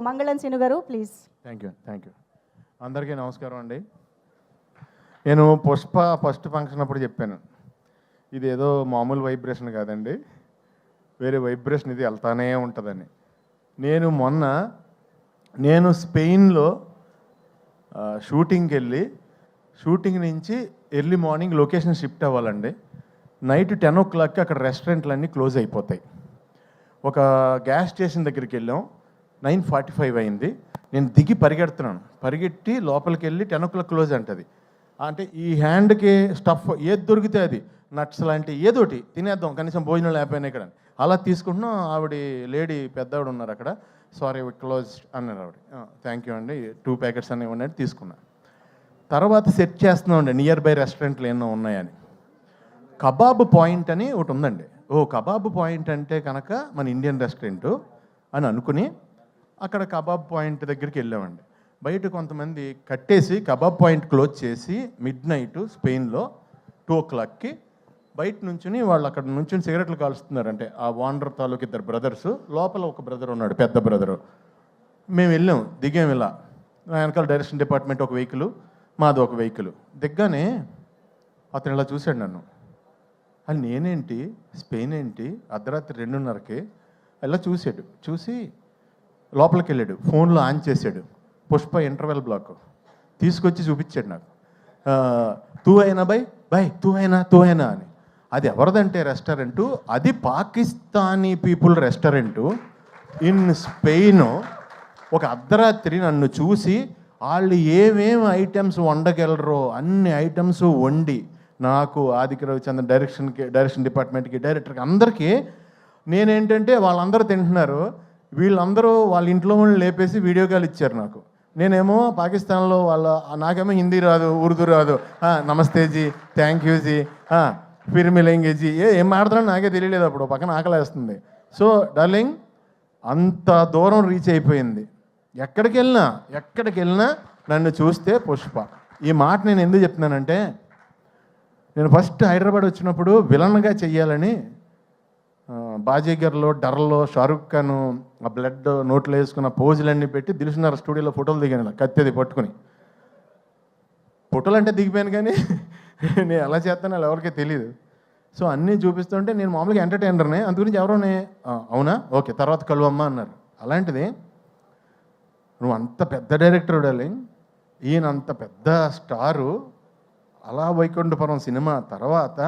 మంగళం సీను గారు please. Thank you. అందరికీ నమస్కారం అండి. నేను పుష్ప ఫస్ట్ ఫంక్షన్ అప్పుడు చెప్పాను, ఇది ఏదో మామూలు వైబ్రేషన్ కాదండి, వేరే వైబ్రేషన్ ఇది వెళ్తానే ఉంటుందని. నేను స్పెయిన్లో షూటింగ్కి వెళ్ళి షూటింగ్ నుంచి ఎర్లీ మార్నింగ్ లొకేషన్ షిఫ్ట్ అవ్వాలండి. నైట్ 10 o'clockకి అక్కడ రెస్టారెంట్లన్నీ క్లోజ్ అయిపోతాయి. ఒక గ్యాస్ స్టేషన్ దగ్గరికి వెళ్ళాం, 9:45 అయింది. నేను దిగి పరిగెట్టి లోపలికి వెళ్ళి 10 o'clock క్లోజ్ అంటది. అంటే ఈ హ్యాండ్కి స్టఫ్ ఏది దొరికితే అది, నట్స్ లాంటి ఏదోటి తినేద్దాం, కనీసం భోజనం లేకపోయినా ఇక్కడ అలా తీసుకుంటున్నాం. ఆవిడ లేడీ పెద్దవాడు ఉన్నారు అక్కడ, సారీ క్లోజ్ అన్నారు ఆవిడ. థ్యాంక్ యూ అండి, 2 ప్యాకెట్స్ అనేవి ఉన్నాయని తీసుకున్నా. తర్వాత సెట్ చేస్తున్నాం అండి నియర్ బై రెస్టారెంట్లు ఎన్నో ఉన్నాయని. కబాబ్ పాయింట్ అని ఒకటి ఉందండి. కబాబ్ పాయింట్ అంటే కనుక మన ఇండియన్ రెస్టారెంటు అని అనుకుని అక్కడ కబాబ్ పాయింట్ దగ్గరికి వెళ్ళామండి. బయట కొంతమంది కట్టేసి కబాబ్ పాయింట్ క్లోజ్ చేసి midnight స్పెయిన్లో 2 o'clockకి బయట నుంచుని వాళ్ళు అక్కడ నుంచి సిగరెట్లు కాలుస్తున్నారంటే ఆ ఓనర్ తాలూకు 2 brothers, లోపల ఒక బ్రదర్ ఉన్నాడు, పెద్ద బ్రదరు. మేము వెళ్ళాం, దిగాం. ఇలా వెనకాల డైరెక్షన్ డిపార్ట్మెంట్ ఒక వెహికల్, మాది ఒక వెహికల్. దిగ్గానే అతను ఇలా చూశాడు నన్ను. అది నేనేంటి, స్పెయిన్ ఏంటి, అర్ధరాత్రి 2:30కి ఇలా చూసి లోపలికి వెళ్ళాడు, ఫోన్లో ఆన్ చేశాడు. పుష్ప ఇంటర్వెల్ బ్లాక్ తీసుకొచ్చి చూపించాడు నాకు. తూ అయినా బై తూ అయినా అని. అది ఎవరిదంటే రెస్టారెంటు, అది Pakistani people restaurant in Spain. ఒక అర్ధరాత్రి నన్ను చూసి వాళ్ళు ఏమేమి ఐటమ్స్ వండగలరో అన్ని ఐటమ్స్ వండి నాకు, ఆదిత్య రవిచంద్రన్ డైరెక్షన్ డిపార్ట్మెంట్కి, డైరెక్టర్కి, అందరికీ నేనేంటంటే వాళ్ళందరూ తింటున్నారు, వీళ్ళందరూ వాళ్ళ ఇంట్లో వాళ్ళని లేపేసి వీడియో కాల్ ఇచ్చారు నాకు. నేనేమో పాకిస్తాన్లో నాకేమో హిందీ రాదు, ఉర్దూ రాదు. నమస్తే G, thank you G, Phir మిలేంగే G, ఏం మాట్లాడుతున్నా నాకే తెలియలేదు. అప్పుడు పక్కన ఆకలేస్తుంది. సో డార్లింగ్, అంత దూరం రీచ్ అయిపోయింది. ఎక్కడికి వెళ్ళినా నన్ను చూస్తే పుష్ప. ఈ మాట నేను ఎందుకు చెప్తున్నానంటే, నేను ఫస్ట్ హైదరాబాద్ వచ్చినప్పుడు విలన్గా చెయ్యాలని బాజీగర్లో, డర్లో షారుఖ్ ఖాన్ ఆ బ్లడ్ నోట్లో వేసుకున్న పోజులన్నీ పెట్టి దిల్సుఖ్నగర్ స్టూడియోలో ఫోటోలు దిగాను, కత్తెది పట్టుకుని. ఫోటోలు అంటే దిగిపోయాను, కానీ నేను ఎలా చేస్తానో అలా ఎవరికీ తెలియదు. సో అన్నీ చూపిస్తుంటే నేను మామూలుగా ఎంటర్టైనర్నే, అందుగురించి ఎవరోనే అవునా ఓకే తర్వాత కలువమ్మ అన్నారు. అలాంటిది నువ్వు అంత పెద్ద డైరెక్టర్ డార్లింగ్, ఈయన అంత పెద్ద స్టారు, అలా వైకుంఠపురం సినిమా తర్వాత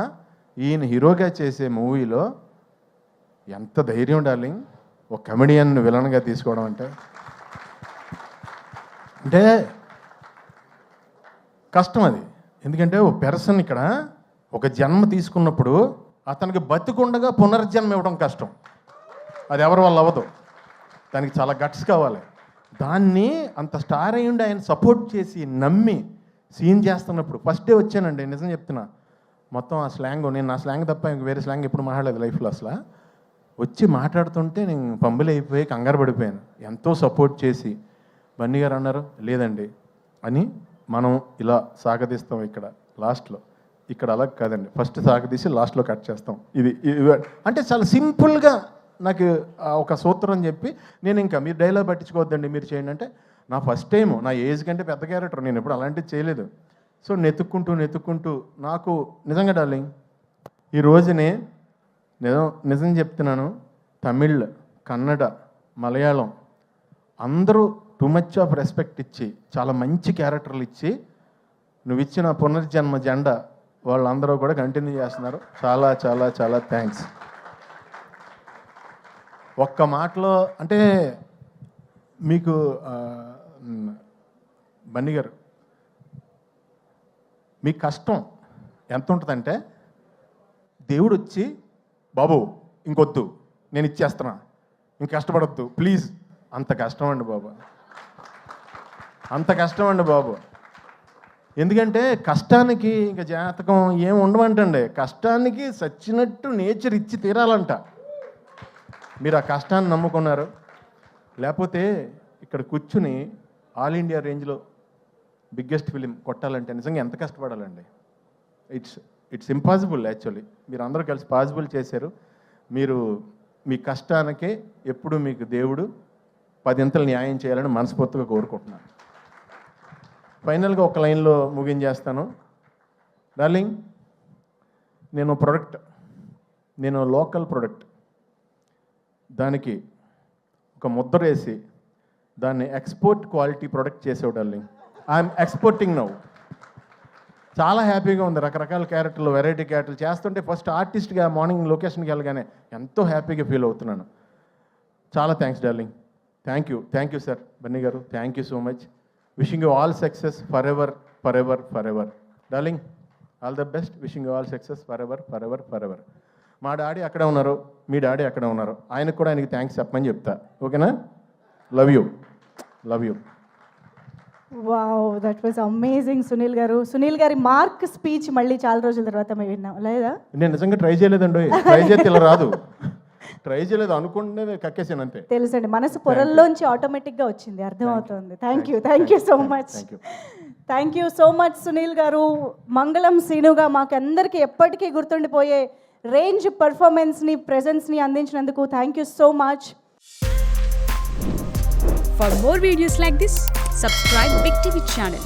ఈయన హీరోగా చేసే మూవీలో ఎంత ధైర్యం డార్లింగ్, ఒక కమెడియన్ విలన్గా తీసుకోవడం అంటే కష్టం అది. ఎందుకంటే ఒక పర్సన్ ఇక్కడ ఒక జన్మ తీసుకున్నప్పుడు అతనికి బతికుండగా పునర్జన్మ ఇవ్వడం కష్టం. అది ఎవరి వల్ల అవ్వదు, దానికి చాలా గట్స్ కావాలి. దాన్ని అంత స్టార్ అయ్యుండి ఆయన సపోర్ట్ చేసి నమ్మి సీన్ చేస్తున్నప్పుడు ఫస్ట్ డే వచ్చానండి, నిజం చెప్తున్నా. మొత్తం ఆ స్లాంగ్, నేను నా స్లాంగ్ తప్ప ఇంక వేరే స్లాంగ్ ఎప్పుడు మాట్లాడలేదు లైఫ్లో. అసలు వచ్చి మాట్లాడుతుంటే నేను పంబులు అయిపోయి కంగారు పడిపోయాను. ఎంతో సపోర్ట్ చేసి బన్నీ గారు అన్నారు లేదండి అని, మనం ఇలా సాగదీస్తాం ఇక్కడ లాస్ట్లో. ఇక్కడ అలా కాదండి, ఫస్ట్ సాగదీసి లాస్ట్లో కట్ చేస్తాం. ఇది అంటే చాలా సింపుల్గా నాకు ఒక సూత్రం చెప్పి, నేను ఇంకా మీరు డైలాగ్ పట్టించుకోవద్దండి మీరు చేయండి అంటే, నా ఫస్ట్ టైం, నా ఏజ్ కంటే పెద్ద క్యారెక్టర్, నేను ఎప్పుడు అలాంటివి చేయలేదు. సో నెతుక్కుంటూ నాకు నిజంగా డార్లింగ్ ఈ రోజునే నిజం చెప్తున్నాను, తమిళ్, కన్నడ, మలయాళం అందరూ టూ మచ్ ఆఫ్ రెస్పెక్ట్ ఇచ్చి చాలా మంచి క్యారెక్టర్లు ఇచ్చి నువ్వు ఇచ్చిన పునర్జన్మ జెండా వాళ్ళందరూ కూడా కంటిన్యూ చేస్తున్నారు. చాలా చాలా చాలా థ్యాంక్స్. ఒక్క మాటలో అంటే మీకు బన్నీ గారు, మీ కష్టం ఎంత ఉంటుందంటే, దేవుడు వచ్చి బాబు ఇంకొద్దు నేను ఇచ్చేస్తున్నా, ఇంక కష్టపడొద్దు ప్లీజ్, అంత కష్టం అండి బాబు, అంత కష్టం అండి బాబు. ఎందుకంటే కష్టానికి ఇంకా జాతకం ఏం ఉండమంటండి, కష్టానికి సచ్చినట్టు నేచర్ ఇచ్చి తీరాలంట. మీరు ఆ కష్టాన్ని నమ్ముకున్నారు, లేకపోతే ఇక్కడ కూర్చుని ఆల్ ఇండియా రేంజ్లో బిగ్గెస్ట్ ఫిలిం కొట్టాలంటే నిజంగా ఎంత కష్టపడాలండి. It's impossible actually. మీరు అందరూ కలిసి పాసిబుల్ చేశారు. మీరు మీ కష్టానికే ఎప్పుడు మీకు దేవుడు 10 న్యాయం చేయాలని మనస్ఫూర్తిగా కోరుకుంటున్నాను. ఫైనల్గా ఒక లైన్లో ముగించేస్తాను. డార్లింగ్, నేను లోకల్ ప్రొడక్ట్ దానికి ఒక ముద్ర వేసి దాన్ని ఎక్స్పోర్ట్ క్వాలిటీ ప్రొడక్ట్ చేసావు డార్లింగ్. I'm exporting now. చాలా హ్యాపీగా ఉంది. రకరకాల క్యారెక్టర్లు, వెరైటీ క్యారెక్టర్లు చేస్తుంటే ఫస్ట్ ఆర్టిస్ట్గా మార్నింగ్ లొకేషన్కి వెళ్ళగానే ఎంతో హ్యాపీగా ఫీల్ అవుతున్నాను. చాలా thanks darling. Thank you sir Bunny గారు. Thank you so much. Wishing you all success for ever darling. All the best. Wishing you all success for ever. మా డాడీ అక్కడే ఉన్నారు, మీ డాడీ అక్కడే ఉన్నారు. ఆయనకు కూడా ఆయనకి థ్యాంక్స్ చెప్పమని చెప్తా. ఓకేనా? Love you. Wow, that was amazing Sunil గారు. సునీల్ గారి మార్క్ స్పీచ్ మళ్ళీ చాలా రోజుల తర్వాత మేము విన్నాం లేదా? నేను నిజంగా ట్రై చేయలేదండి. ట్రై చేస్తే ఇలా రాదు. ట్రై చేయలేదు, అనుకుంటే కక్కేసాను అంతే. తెలుసండి, మనసు పొరల్లోంచి ఆటోమేటిక్గా వచ్చింది, అర్థమవుతుంది. Thank you so much. Thank you so much Sunil గారు. మంగళం సీనుగా మాకందరికీ ఎప్పటికీ గుర్తుండిపోయే రేంజ్ పర్ఫార్మెన్స్ని, ప్రెజెన్స్ని అందించినందుకు thank you so much. For more videos like this, subscribe Big TV channel.